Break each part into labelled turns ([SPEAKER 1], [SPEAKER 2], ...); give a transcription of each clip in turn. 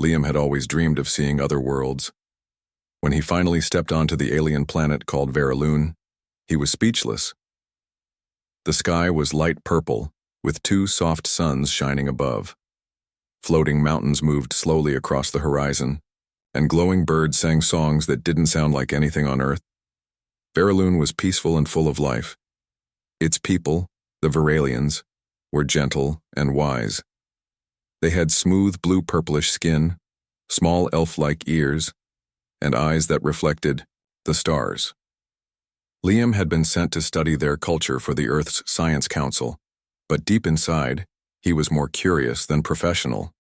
[SPEAKER 1] Liam had always dreamed of seeing other worlds. When he finally stepped onto the alien planet called Veraloon, he was speechless. The sky was light purple, with two soft suns shining above. Floating mountains moved slowly across the horizon, and glowing birds sang songs that didn't sound like anything on Earth. Veraloon was peaceful and full of life. Its people, the Veralians, were gentle and wise. They had smooth blue-purplish skin, small elf-like ears, and eyes that reflected the stars. Liam had been sent to study their culture for the Earth's Science Council, but deep inside, he was more curious than professional.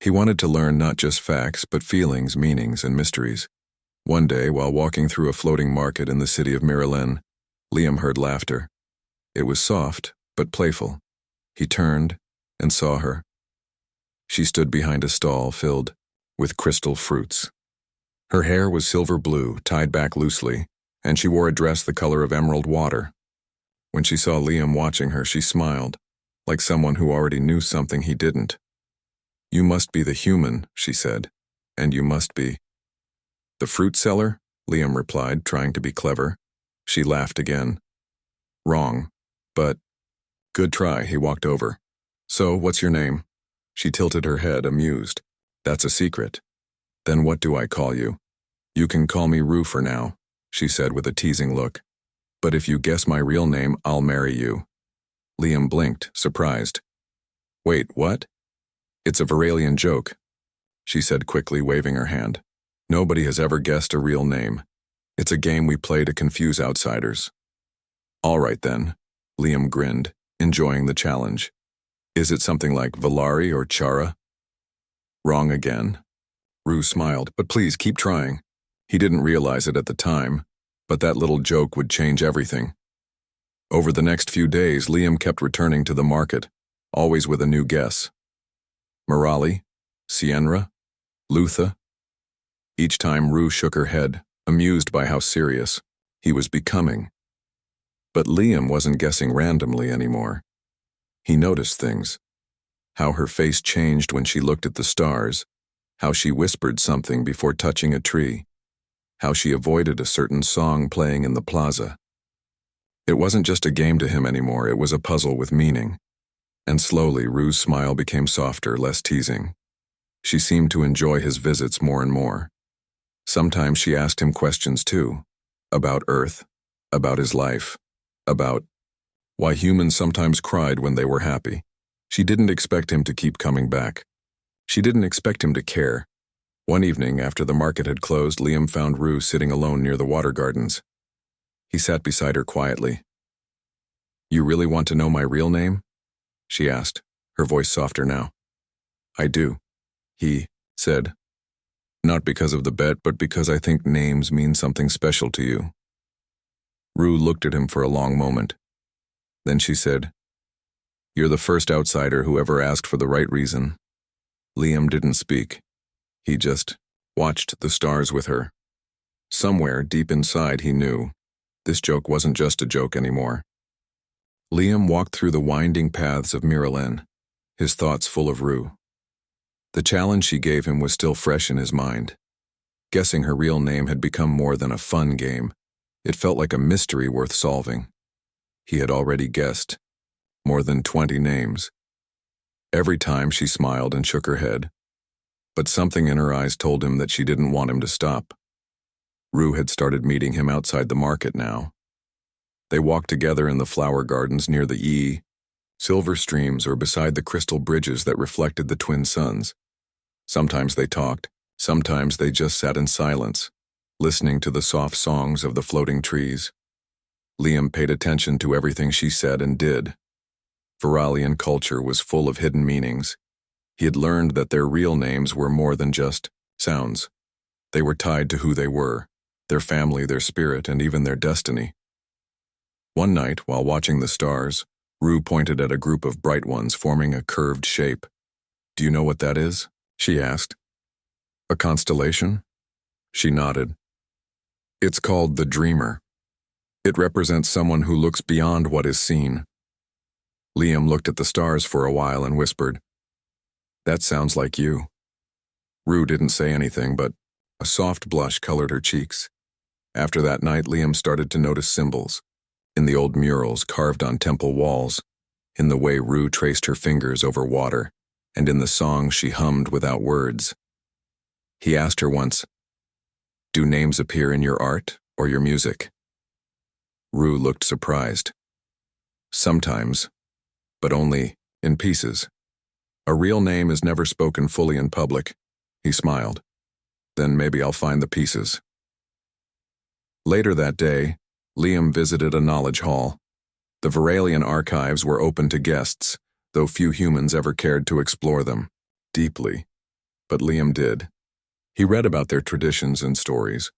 [SPEAKER 1] He wanted to learn not just facts, but feelings, meanings, and mysteries. One day, while walking through a floating market in the city of Miralyn, Liam heard laughter. It was soft, but playful. He turned and saw her. She stood behind a stall filled with crystal fruits. Her hair was silver blue, tied back loosely, and she wore a dress the color of emerald water. When she saw Liam watching her, she smiled, like someone who already knew something he didn't. "You must be the human," she said, "and you must be." "The fruit seller?" Liam replied, trying to be clever. She laughed again. "Wrong, but good try." He walked over. "So, what's your name?" She tilted her head, amused. "That's a secret." "Then what do I call you?" "You can call me Rue for now," she said with a teasing look. "But if you guess my real name, I'll marry you." Liam blinked, surprised. "Wait, what?" "It's a Veralian joke," she said quickly, waving her hand. "Nobody has ever guessed a real name. It's a game we play to confuse outsiders." "All right then," Liam grinned, enjoying the challenge. "Is it something like Valari or Chara?" "Wrong again." Rue smiled, "But please keep trying." He didn't realize it at the time, but that little joke would change everything. Over the next few days, Liam kept returning to the market, always with a new guess. Morali, Sienra, Lutha. Each time Rue shook her head, amused by how serious he was becoming. But Liam wasn't guessing randomly anymore. He noticed things. How her face changed when she looked at the stars, how she whispered something before touching a tree, how she avoided a certain song playing in the plaza. It wasn't just a game to him anymore, it was a puzzle with meaning. And slowly, Rue's smile became softer, less teasing. She seemed to enjoy his visits more and more. Sometimes she asked him questions too, about Earth, about his life, about why humans sometimes cried when they were happy. She didn't expect him to keep coming back. She didn't expect him to care. One evening, after the market had closed, Liam found Rue sitting alone near the water gardens. He sat beside her quietly. "You really want to know my real name?" she asked, her voice softer now. "I do," he said. "Not because of the bet, but because I think names mean something special to you." Rue looked at him for a long moment. Then she said, "You're the first outsider who ever asked for the right reason." Liam didn't speak. He just watched the stars with her. Somewhere deep inside he knew this joke wasn't just a joke anymore. Liam walked through the winding paths of Miralyn, his thoughts full of Rue. The challenge she gave him was still fresh in his mind. Guessing her real name had become more than a fun game. It felt like a mystery worth solving. He had already guessed more than 20 names. Every time she smiled and shook her head, but something in her eyes told him that she didn't want him to stop. Rue had started meeting him outside the market now. They walked together in the flower gardens near the silver streams or beside the crystal bridges that reflected the twin suns. Sometimes they talked, sometimes they just sat in silence, listening to the soft songs of the floating trees. Liam paid attention to everything she said and did. Veralian culture was full of hidden meanings. He had learned that their real names were more than just sounds. They were tied to who they were, their family, their spirit, and even their destiny. One night, while watching the stars, Rue pointed at a group of bright ones forming a curved shape. "Do you know what that is?" she asked. "A constellation?" She nodded. "It's called the Dreamer. It represents someone who looks beyond what is seen." Liam looked at the stars for a while and whispered, "That sounds like you." Rue didn't say anything, but a soft blush colored her cheeks. After that night, Liam started to notice symbols. In the old murals carved on temple walls, in the way Rue traced her fingers over water, and in the songs she hummed without words. He asked her once, "Do names appear in your art or your music?" Rue looked surprised. "Sometimes, but only in pieces. A real name is never spoken fully in public." He smiled. "Then maybe I'll find the pieces." Later that day, Liam visited a knowledge hall. The Veralian archives were open to guests, though few humans ever cared to explore them deeply. But Liam did. He read about their traditions and stories.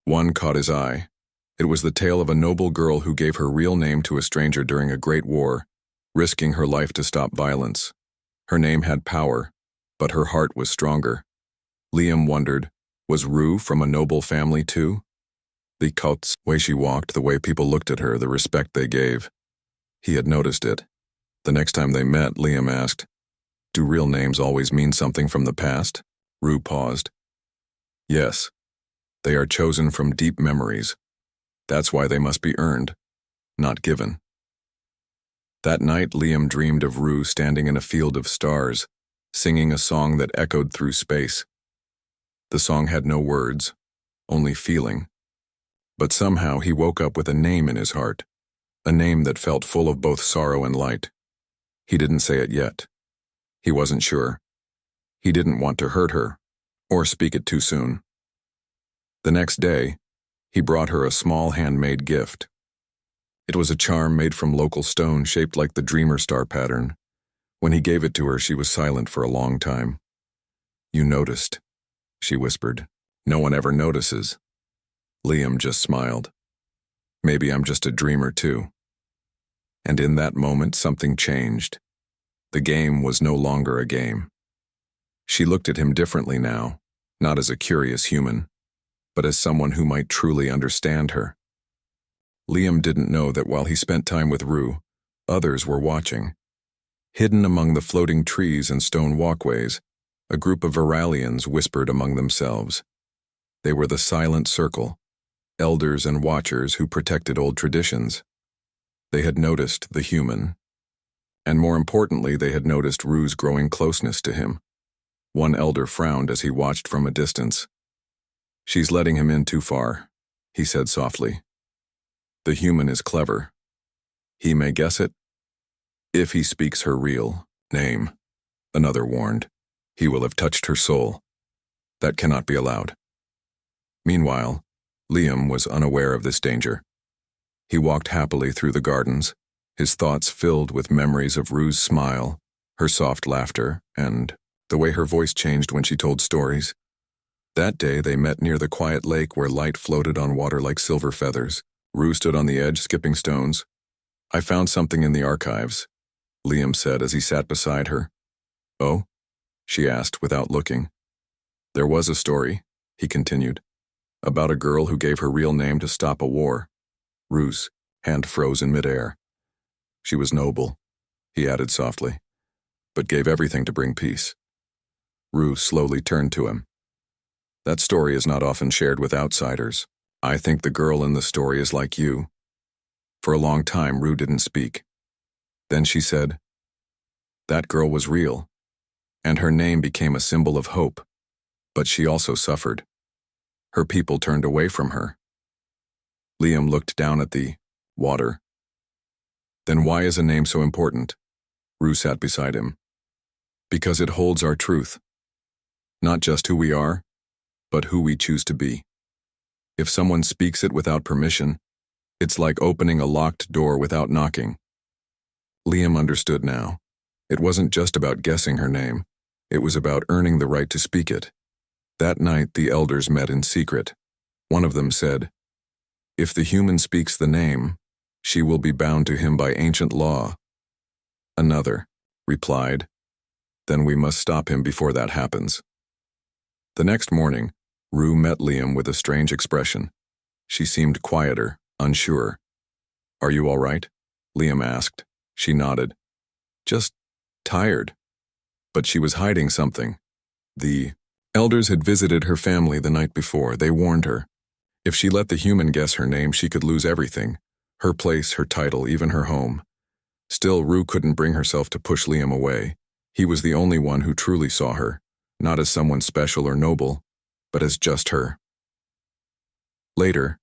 [SPEAKER 1] One caught his eye. It was the tale of a noble girl who gave her real name to a stranger during a great war, risking her life to stop violence. Her name had power, but her heart was stronger. Liam wondered, was Rue from a noble family too? The way she walked, the way people looked at her, the respect they gave. He had noticed it. The next time they met, Liam asked, "Do real names always mean something from the past?" Rue paused. "Yes. They are chosen from deep memories. That's why they must be earned, not given." That night, Liam dreamed of Rue standing in a field of stars, singing a song that echoed through space. The song had no words, only feeling. But somehow he woke up with a name in his heart, a name that felt full of both sorrow and light. He didn't say it yet. He wasn't sure. He didn't want to hurt her, or speak it too soon. The next day, he brought her a small handmade gift. It was a charm made from local stone shaped like the dreamer star pattern. When he gave it to her, she was silent for a long time. "You noticed," she whispered. "No one ever notices." Liam just smiled. "Maybe I'm just a dreamer too." And in that moment, something changed. The game was no longer a game. She looked at him differently now, not as a curious human, but as someone who might truly understand her. Liam didn't know that while he spent time with Rue, others were watching. Hidden among the floating trees and stone walkways, a group of Veralians whispered among themselves. They were the silent circle, elders and watchers who protected old traditions. They had noticed the human. And more importantly, they had noticed Rue's growing closeness to him. One elder frowned as he watched from a distance. "She's letting him in too far," he said softly. "The human is clever. He may guess it. If he speaks her real name," another warned, "he will have touched her soul. That cannot be allowed." Meanwhile, Liam was unaware of this danger. He walked happily through the gardens, his thoughts filled with memories of Rue's smile, her soft laughter, and the way her voice changed when she told stories. That day they met near the quiet lake where light floated on water like silver feathers. Rue stood on the edge, skipping stones. "I found something in the archives," Liam said as he sat beside her. "Oh?" she asked without looking. "There was a story," he continued, "about a girl who gave her real name to stop a war." Rue's hand froze in midair. "She was noble," he added softly, "but gave everything to bring peace." Rue slowly turned to him. "That story is not often shared with outsiders. I think the girl in the story is like you." For a long time, Rue didn't speak. Then she said, "That girl was real, and her name became a symbol of hope, but she also suffered. Her people turned away from her." Liam looked down at the water. "Then why is a name so important?" Rue sat beside him. "Because it holds our truth. Not just who we are, but who we choose to be. If someone speaks it without permission, it's like opening a locked door without knocking." Liam understood now. It wasn't just about guessing her name. It was about earning the right to speak it. That night, the elders met in secret. One of them said, "If the human speaks the name, she will be bound to him by ancient law." Another replied, "Then we must stop him before that happens." The next morning, Rue met Liam with a strange expression. She seemed quieter, unsure. "Are you all right?" Liam asked. She nodded. "Just tired." But she was hiding something. The Elders had visited her family the night before. They warned her. If she let the human guess her name, she could lose everything. Her place, her title, even her home. Still, Rue couldn't bring herself to push Liam away. He was the only one who truly saw her, not as someone special or noble, but as just her. Later,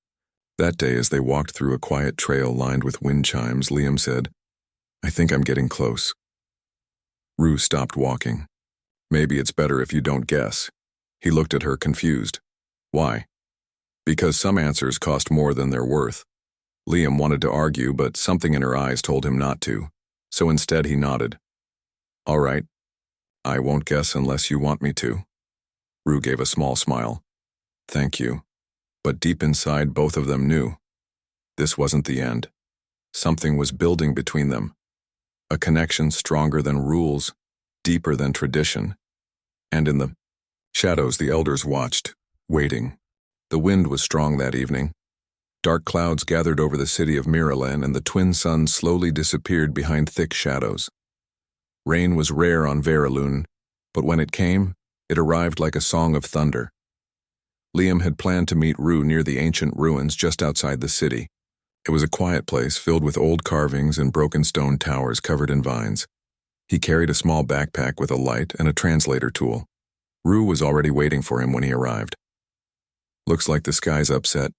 [SPEAKER 1] that day as they walked through a quiet trail lined with wind chimes, Liam said, "I think I'm getting close." Rue stopped walking. "Maybe it's better if you don't guess." He looked at her confused. "Why?" "Because some answers cost more than they're worth." Liam wanted to argue, but something in her eyes told him not to, so instead he nodded. "All right. I won't guess unless you want me to." Rue gave a small smile. "Thank you." But deep inside, both of them knew. This wasn't the end. Something was building between them. A connection stronger than rules, deeper than tradition. And in the shadows, the elders watched, waiting. The wind was strong that evening. Dark clouds gathered over the city of Miralen, and the twin suns slowly disappeared behind thick shadows. Rain was rare on Veraloon, but when it came, it arrived like a song of thunder. Liam had planned to meet Rue near the ancient ruins just outside the city. It was a quiet place filled with old carvings and broken stone towers covered in vines. He carried a small backpack with a light and a translator tool. Rue was already waiting for him when he arrived. "Looks like the sky's upset,"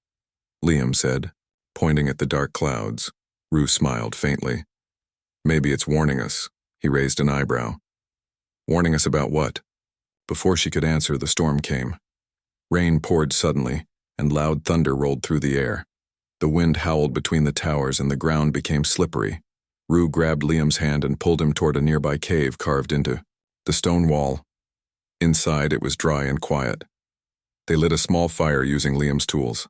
[SPEAKER 1] Liam said, pointing at the dark clouds. Rue smiled faintly. "Maybe it's warning us." He raised an eyebrow. "Warning us about what?" Before she could answer, the storm came. Rain poured suddenly, and loud thunder rolled through the air. The wind howled between the towers, and the ground became slippery. Rue grabbed Liam's hand and pulled him toward a nearby cave carved into the stone wall. Inside, it was dry and quiet. They lit a small fire using Liam's tools.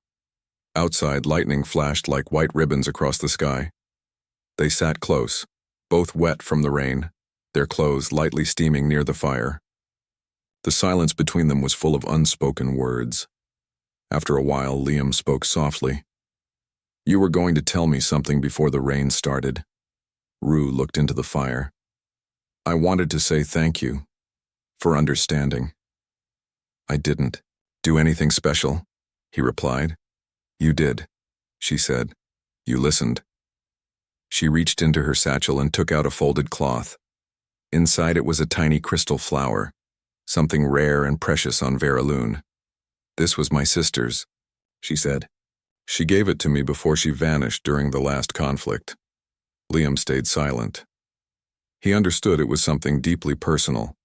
[SPEAKER 1] Outside, lightning flashed like white ribbons across the sky. They sat close, both wet from the rain, their clothes lightly steaming near the fire. The silence between them was full of unspoken words. After a while, Liam spoke softly. "You were going to tell me something before the rain started." Rue looked into the fire. "I wanted to say thank you for understanding." "I didn't do anything special," he replied. "You did," she said. "You listened." She reached into her satchel and took out a folded cloth. Inside it was a tiny crystal flower, something rare and precious on Veraloon. "This was my sister's," she said. "She gave it to me before she vanished during the last conflict." Liam stayed silent. He understood it was something deeply personal.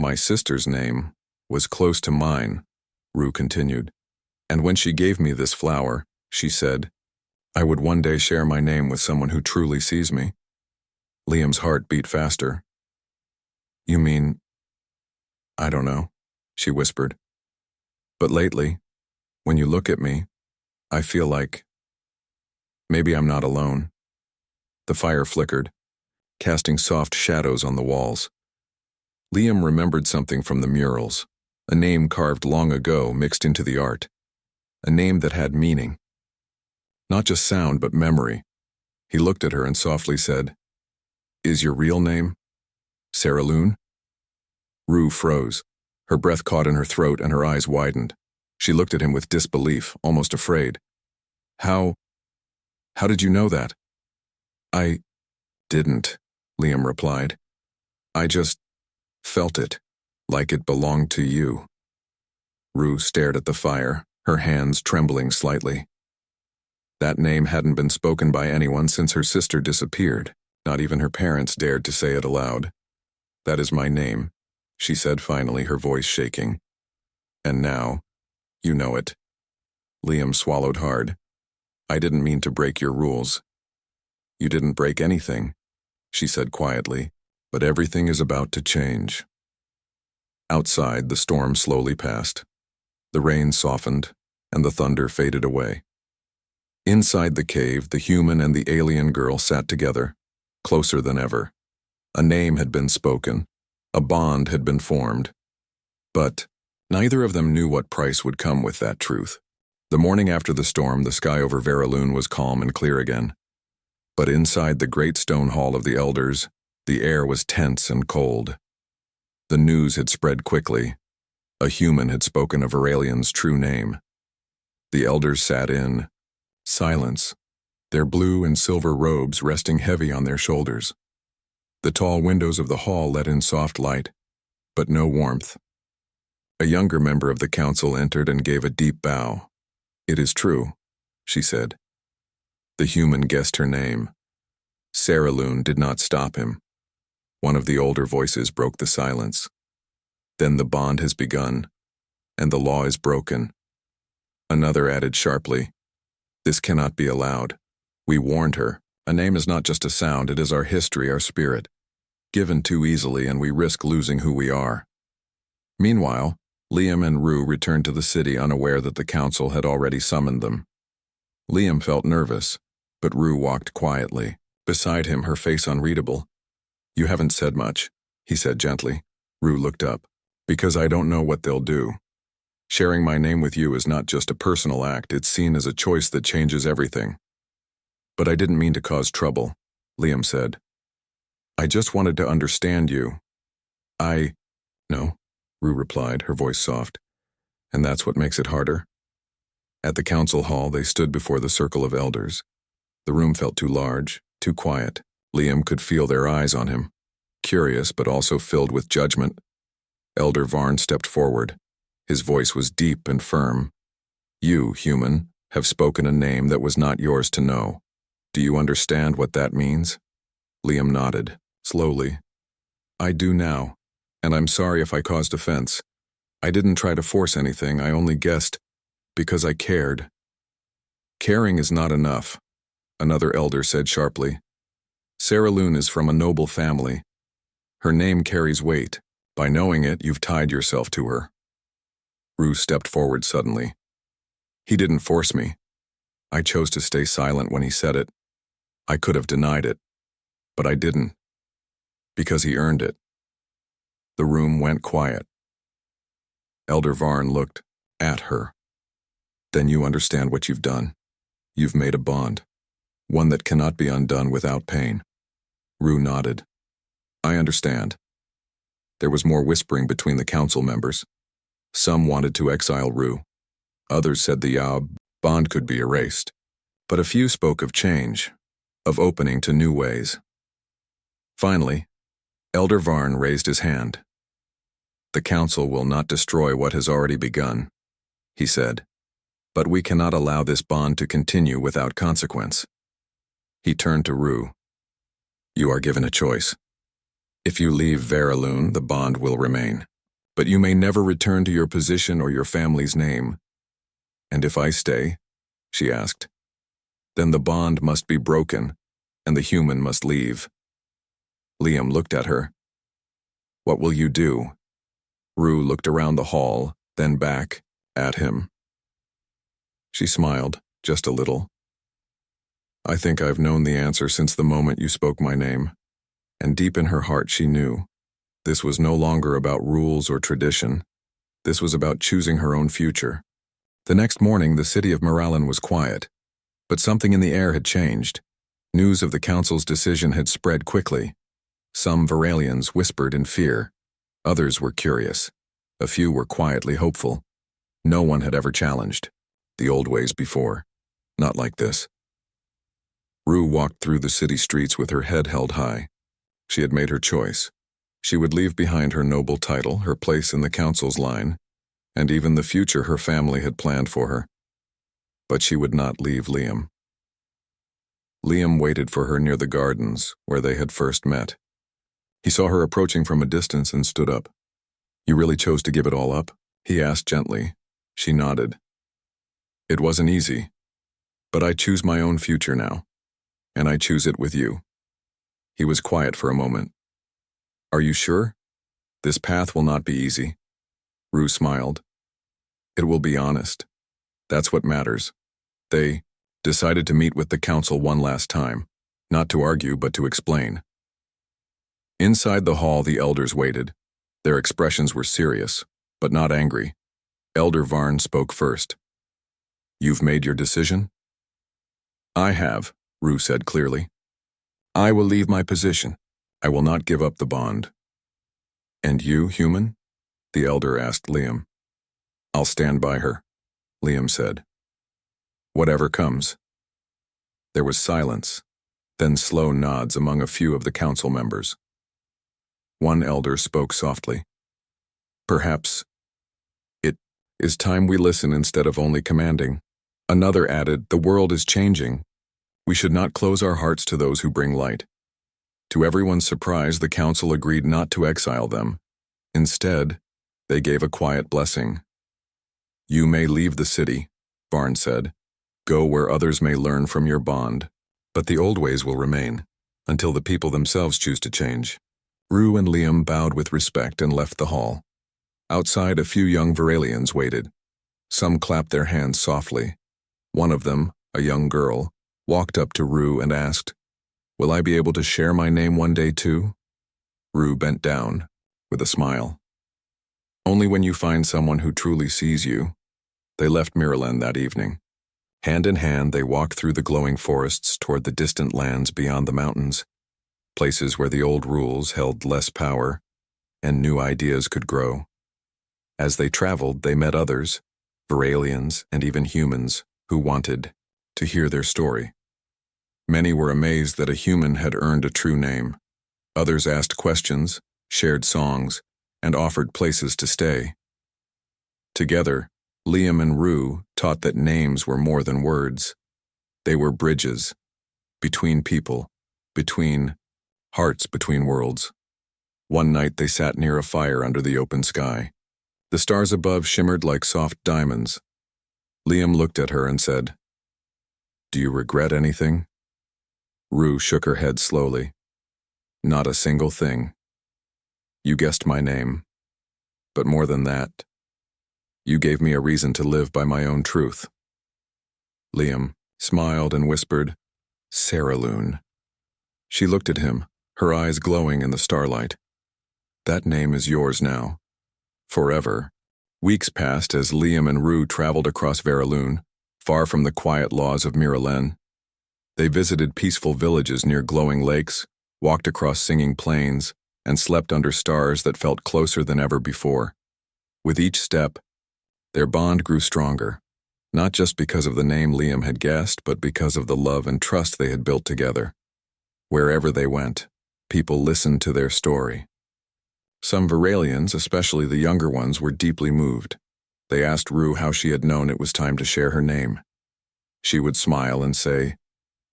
[SPEAKER 1] "My sister's name was close to mine," Rue continued. "And when she gave me this flower, she said, I would one day share my name with someone who truly sees me." Liam's heart beat faster. "You mean, I don't know," she whispered. "But lately, when you look at me, I feel like maybe I'm not alone." The fire flickered, casting soft shadows on the walls. Liam remembered something from the murals, a name carved long ago mixed into the art, a name that had meaning. Not just sound, but memory. He looked at her and softly said, "Is your real name Seraloon?" Rue froze. Her breath caught in her throat and her eyes widened. She looked at him with disbelief, almost afraid. How did you know that?" "I didn't," Liam replied. "I just felt it, like it belonged to you." Rue stared at the fire, her hands trembling slightly. That name hadn't been spoken by anyone since her sister disappeared. Not even her parents dared to say it aloud. "That is my name," she said finally, her voice shaking. "And now, you know it." Liam swallowed hard. "I didn't mean to break your rules." "You didn't break anything," she said quietly, "but everything is about to change." Outside, the storm slowly passed. The rain softened, and the thunder faded away. Inside the cave, the human and the alien girl sat together, closer than ever. A name had been spoken, a bond had been formed. But neither of them knew what price would come with that truth. The morning after the storm, the sky over Veraloon was calm and clear again. But inside the great stone hall of the elders, the air was tense and cold. The news had spread quickly. A human had spoken a Varalian's true name. The elders sat in silence, their blue and silver robes resting heavy on their shoulders. The tall windows of the hall let in soft light, but no warmth. A younger member of the council entered and gave a deep bow. "It is true," she said. The human guessed her name. Saraloon did not stop him. One of the older voices broke the silence. "Then the bond has begun, and the law is broken." Another added sharply, "This cannot be allowed. We warned her. A name is not just a sound, it is our history, our spirit. Given too easily, and we risk losing who we are." Meanwhile, Liam and Rue returned to the city unaware that the council had already summoned them. Liam felt nervous, but Rue walked quietly. Beside him, her face unreadable. "You haven't said much," he said gently. Rue looked up. "Because I don't know what they'll do. Sharing my name with you is not just a personal act, it's seen as a choice that changes everything." "But I didn't mean to cause trouble," Liam said. "I just wanted to understand you." No," Rue replied, her voice soft. "And that's what makes it harder?" At the council hall, they stood before the circle of elders. The room felt too large, too quiet. Liam could feel their eyes on him, curious but also filled with judgment. Elder Varn stepped forward. His voice was deep and firm. "You, human, have spoken a name that was not yours to know. Do you understand what that means?" Liam nodded, slowly. "I do now, and I'm sorry if I caused offense. I didn't try to force anything, I only guessed, because I cared." "Caring is not enough," another elder said sharply. "Saraloon is from a noble family. Her name carries weight. By knowing it, you've tied yourself to her." Rue stepped forward suddenly. "He didn't force me. I chose to stay silent when he said it. I could have denied it, but I didn't. Because he earned it." The room went quiet. Elder Varn looked at her. "Then you understand what you've done. You've made a bond, one that cannot be undone without pain." Rue nodded. "I understand." There was more whispering between the council members. Some wanted to exile Rue. Others said the bond could be erased. But a few spoke of change, of opening to new ways. Finally, Elder Varn raised his hand. "The council will not destroy what has already begun," he said. "But we cannot allow this bond to continue without consequence." He turned to Rue. "You are given a choice. If you leave Varaloon, the bond will remain. But you may never return to your position or your family's name." "And if I stay?" she asked. "Then the bond must be broken, and the human must leave." Liam looked at her. "What will you do?" Rue looked around the hall, then back at him. She smiled, just a little. "I think I've known the answer since the moment you spoke my name." And deep in her heart she knew. This was no longer about rules or tradition. This was about choosing her own future. The next morning, the city of Morallen was quiet. But something in the air had changed. News of the council's decision had spread quickly. Some Varalians whispered in fear. Others were curious. A few were quietly hopeful. No one had ever challenged the old ways before. Not like this. Rue walked through the city streets with her head held high. She had made her choice. She would leave behind her noble title, her place in the council's line, and even the future her family had planned for her. But she would not leave Liam. Liam waited for her near the gardens, where they had first met. He saw her approaching from a distance and stood up. "You really chose to give it all up?" he asked gently. She nodded. "It wasn't easy, but I choose my own future now, and I choose it with you." He was quiet for a moment. "Are you sure? This path will not be easy." Rue smiled. "It will be honest. That's what matters." They decided to meet with the council one last time, not to argue but to explain. Inside the hall, the elders waited. Their expressions were serious, but not angry. Elder Varn spoke first. "You've made your decision?" "I have," Rue said clearly. "I will leave my position. I will not give up the bond." "And you, human?" the elder asked Liam. I'll stand by her, Liam said. Whatever comes. There was silence, then slow nods among a few of the council members. One elder spoke softly. Perhaps it is time we listen instead of only commanding. Another added, the world is changing. We should not close our hearts to those who bring light. To everyone's surprise, the council agreed not to exile them. Instead, they gave a quiet blessing. You may leave the city, Barnes said. Go where others may learn from your bond. But the old ways will remain, until the people themselves choose to change. Rue and Liam bowed with respect and left the hall. Outside, a few young Varelians waited. Some clapped their hands softly. One of them, a young girl, walked up to Rue and asked, Will I be able to share my name one day too? Rue bent down, with a smile. Only when you find someone who truly sees you. They left Mirrorland that evening. Hand in hand, they walked through the glowing forests toward the distant lands beyond the mountains, places where the old rules held less power and new ideas could grow. As they traveled, they met others, Varelians and even humans, who wanted to hear their story. Many were amazed that a human had earned a true name. Others asked questions, shared songs, and offered places to stay. Together, Liam and Rue taught that names were more than words. They were bridges, between people, between hearts, between worlds. One night they sat near a fire under the open sky. The stars above shimmered like soft diamonds. Liam looked at her and said, Do you regret anything? Rue shook her head slowly. Not a single thing. You guessed my name. But more than that, you gave me a reason to live by my own truth. Liam smiled and whispered, Saraloon. She looked at him, her eyes glowing in the starlight. That name is yours now. Forever. Weeks passed as Liam and Rue traveled across Veraloon, far from the quiet laws of Mirrorland. They visited peaceful villages near glowing lakes, walked across singing plains, and slept under stars that felt closer than ever before. With each step, their bond grew stronger, not just because of the name Liam had guessed, but because of the love and trust they had built together. Wherever they went, people listened to their story. Some Varelians, especially the younger ones, were deeply moved. They asked Rue how she had known it was time to share her name. She would smile and say,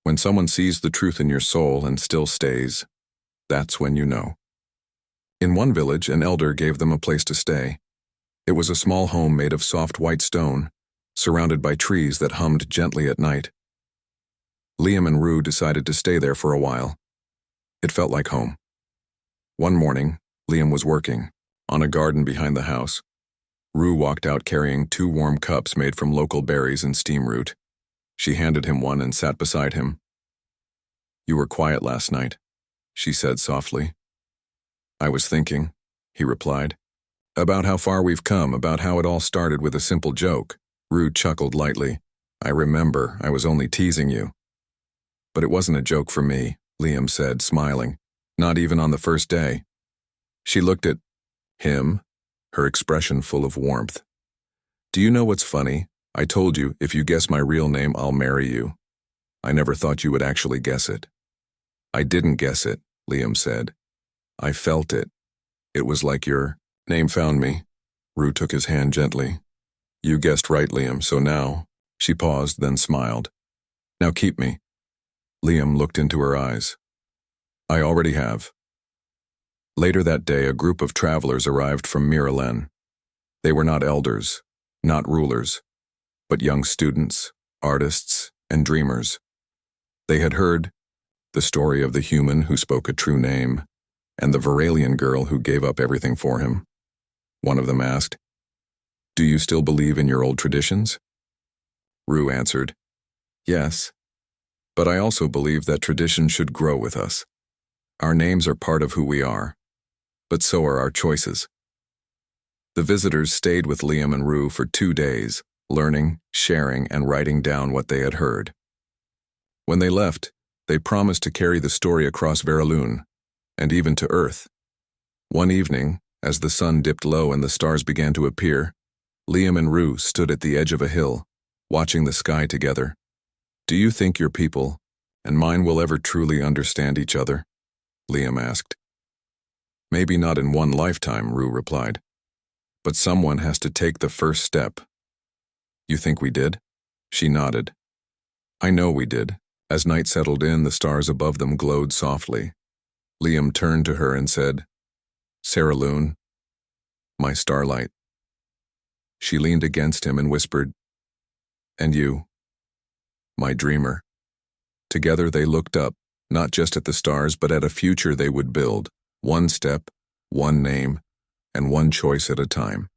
[SPEAKER 1] When someone sees the truth in your soul and still stays, that's when you know. In one village, an elder gave them a place to stay. It was a small home made of soft white stone, surrounded by trees that hummed gently at night. Liam and Rue decided to stay there for a while. It felt like home. One morning, Liam was working, on a garden behind the house. Rue walked out carrying 2 warm cups made from local berries and steam root. She handed him one and sat beside him. You were quiet last night, she said softly. I was thinking, he replied, about how far we've come, about how it all started with a simple joke. Rue chuckled lightly. I remember, I was only teasing you. But it wasn't a joke for me, Liam said, smiling, not even on the first day. She looked at him, her expression full of warmth. Do you know what's funny? I told you, if you guess my real name, I'll marry you. I never thought you would actually guess it. I didn't guess it, Liam said. I felt it. It was like your name found me. Rue took his hand gently. You guessed right, Liam, so now. She paused, then smiled. Now keep me. Liam looked into her eyes. I already have. Later that day, a group of travelers arrived from Mirrorland. They were not elders, not rulers, but young students, artists, and dreamers. They had heard the story of the human who spoke a true name, and the Varelian girl who gave up everything for him. One of them asked, Do you still believe in your old traditions? Rue answered, Yes, but I also believe that tradition should grow with us. Our names are part of who we are, but so are our choices. The visitors stayed with Liam and Rue for 2 days, learning, sharing, and writing down what they had heard. When they left, they promised to carry the story across Veraloon, and even to Earth. One evening, as the sun dipped low and the stars began to appear, Liam and Rue stood at the edge of a hill, watching the sky together. "Do you think your people and mine will ever truly understand each other?" Liam asked. "Maybe not in one lifetime," Rue replied. "But someone has to take the first step." "You think we did?" She nodded. "I know we did." As night settled in, the stars above them glowed softly. Liam turned to her and said, "Sarah Loon, my starlight." She leaned against him and whispered, "And you, my dreamer." Together they looked up, not just at the stars, but at a future they would build, one step, one name, and one choice at a time.